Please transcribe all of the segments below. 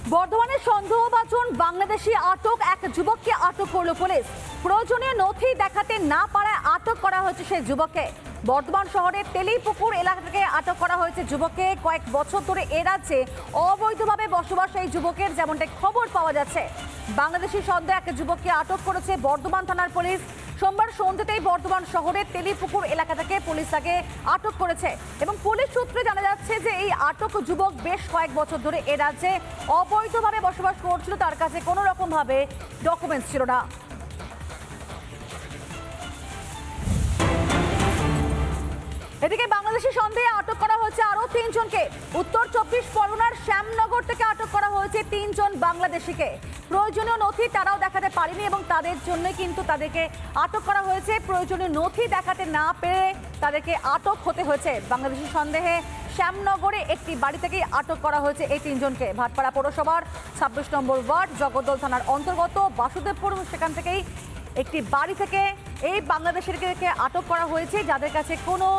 বর্ধমানের সন্দেহভাজন বাংলাদেশি আটক এক যুবককে আটক করলো পুলিশ। প্রয়োজনীয় নথি দেখাতে না পারায় আটক করা হয়েছে সেই যুবককে। বর্ধমান শহরের তেলিপুকুর এলাকা থেকে আটক করা হয়েছে যুবককে। কয়েক বছর ধরে এ রাজ্যে অবৈধভাবে বসবাস এই যুবকের, যেমনটা খবর পাওয়া যাচ্ছে। বাংলাদেশি সন্দেহে এক যুবককে আটক করেছে বর্ধমান থানার পুলিশ। সোমবার সন্ধ্যেতেই বর্ধমান শহরের তেলিপুকুর এলাকা থেকে পুলিশ তাকে আটক করেছে এবং পুলিশ সূত্রে জানা যাচ্ছে যে এই আটক যুবক বেশ কয়েক বছর ধরে এ রাজ্যে অবৈধভাবে বসবাস করছিল। তার কাছে কোনো রকম ভাবে ডকুমেন্টস ছিল না। এদিকে বাংলাদেশি সন্দেহে আটক করা হয়েছে আরো 3 জনকে। উত্তর 24 পরগনার শ্যামনগর থেকে আটক করা হয়েছে 3 জন বাংলাদেশিকে। প্রয়োজনীয় নথি তারাও দেখাতে পারেনি এবং তাদের জন্য কিন্তু তাদেরকে আটক করা হয়েছে। প্রয়োজনীয় নথি দেখাতে না পেরে তাদেরকে আটক হতে হয়েছে। বাংলাদেশি সন্দেহে শ্যামনগরে একটি বাড়ি থেকেই আটক করা হয়েছে এই 3 জনকে। ভাটপাড়া পৌরসভার 26 নম্বর ওয়ার্ড জগদ্দল থানার অন্তর্গত বাসুদেবপুর, সেখান থেকেই একটি বাড়ি থেকে এই বাংলাদেশিদেরকে আটক করা হয়েছে, যাদের কাছে কোনো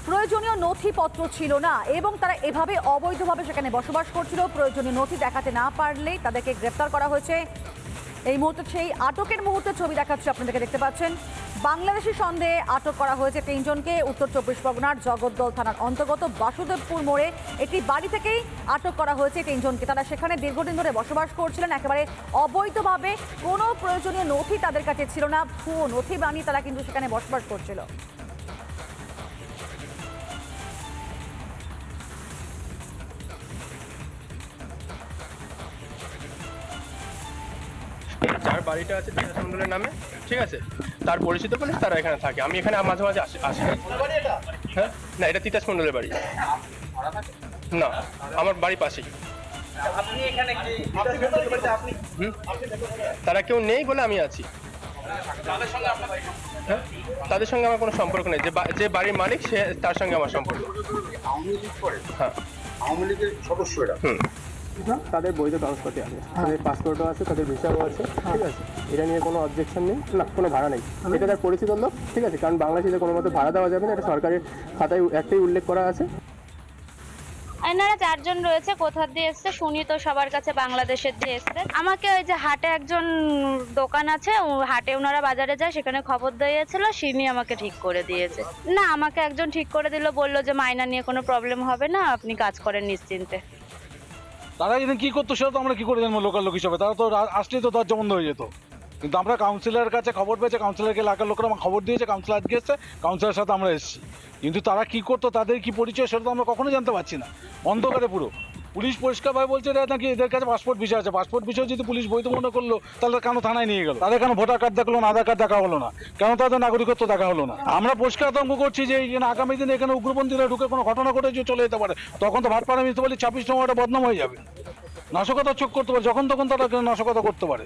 প্রয়োজনীয় নথিপত্র ছিল না এবং তারা এভাবে অবৈধভাবে সেখানে বসবাস করছিল। প্রয়োজনীয় নথি দেখাতে না পারলেই তাদেরকে গ্রেফতার করা হয়েছে। এই মুহূর্তে সেই আটকের মুহূর্তে ছবি দেখাচ্ছে, আপনাদেরকে দেখতে পাচ্ছেন। বাংলাদেশি সন্দেহে আটক করা হয়েছে 3 জনকে। উত্তর 24 পরগনার জগদ্দল থানার অন্তর্গত বাসুদেবপুর মোড়ে একটি বাড়ি থেকেই আটক করা হয়েছে 3 জনকে। তারা সেখানে দীর্ঘদিন ধরে বসবাস করছিলেন একেবারে অবৈধভাবে। কোনো প্রয়োজনীয় নথি তাদের কাছে ছিল না। ভুয়ো নথি বানিয়ে তারা কিন্তু সেখানে বসবাস করছিল। যার বাড়িটা আছে তিতাস মন্ডলের নামে, ঠিক আছে, তার পরিচিত পুলিশ তারা এখানে থাকে। আমি এখানে মাঝে মাঝে আসি। হ্যাঁ, না, এটা তিতাস মন্ডলের বাড়ি না, আমার বাড়ি পাশেই। তারা কেউ নেই বলে আমি আছি। হ্যাঁ, তাদের সঙ্গে আমার কোনো সম্পর্ক নেই। যে বাড়ির মালিক সে, তার সঙ্গে আমার সম্পর্ক। হ্যাঁ, আওয়ামী লীগের সদস্য এরা। তাদের বৈধ কাগজপত্র আছে, তাদের পাসপোর্টও আছে, তাদের ভিসাও আছে, ঠিক আছে। এটা নিয়ে কোনো অবজেকশন নেই, না কোনো ভাড়া নেই। এটা তার পরিচিত লোক, ঠিক আছে, কারণ বাংলাদেশে কোনো মতো ভাড়া দেওয়া যাবে না, এটা সরকারের খাতায় একটাই উল্লেখ করা আছে। এনারা 4 জন রয়েছে। কোথা দিয়ে এসছে শুনি তো সবার কাছে বাংলাদেশের দিয়ে এসছে। আমাকে ওই যে হাটে একজন দোকান আছে, হাটে ওনারা বাজারে যায়, সেখানে খবর দিয়েছিল, সিনি আমাকে ঠিক করে দিয়েছে। না, আমাকে একজন ঠিক করে দিল, বললো যে মাইনা নিয়ে কোনো প্রবলেম হবে না, আপনি কাজ করেন নিশ্চিন্তে। তারা এখানে কি করতো সেটা তো আমরা কি করে জানবো লোকাল লোক হিসাবে? তারা তো আসলেই তো দরজা বন্ধ হয়ে যেত। কিন্তু আমরা কাউন্সিলরের কাছে খবর পেয়েছে, কাউন্সিলরকে এলাকার লোকরা আমার খবর দিয়েছে, কাউন্সিলর আজকে এসছে, কাউন্সিলরের সাথে আমরা এসেছি। কিন্তু তারা কি করতো, তাদের কি পরিচয়, সেটা তো আমরা কখনো জানতে পারছি না। অন্ধকারে পুরো। পুলিশ পরিষ্কারভাবে বলছে এরা নাকি এদের কাছে পাসপোর্ট ভিসা আছে। পাসপোর্ট ভিসা যদি পুলিশ বৈধ মনে করলো, তাহলে কেন থানায় নিয়ে গেল? তাদের কেন ভোটার কার্ড দেখলো না, আধার কার্ড দেখা হলো না? কেন তাদের নাগরিকত্ব দেখা হলো না? আমরা পরিষ্কার আতঙ্ক করছি যে আগামী দিনে এখানে উগ্রপন্থীরা ঢুকে কোনো ঘটনা ঘটে চলে যেতে পারে। তখন তো ভাটপাড়া মিউনিসিপালিটি 26 নম্বরটা বদনাম হয়ে যাবে। নাশকতা চোখ করতে পারে, যখন তখন তারা নাশকতা করতে পারে।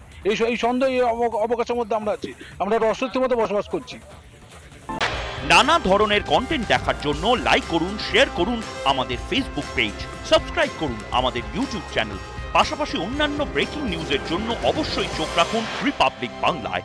এই সন্দেহ, এই অবকাশের মধ্যে আমরা আছি। আমরা একটা অস্বস্তির মধ্যে বসবাস করছি। নানা ধরনের কন্টেন্ট দেখার জন্য লাইক করুন, শেয়ার করুন আমাদের ফেসবুক পেজ, সাবস্ক্রাইব করুন আমাদের ইউটিউব চ্যানেল। পাশাপাশি অন্যান্য ব্রেকিং নিউজের জন্য অবশ্যই চোখ রাখুন রিপাবলিক বাংলায়।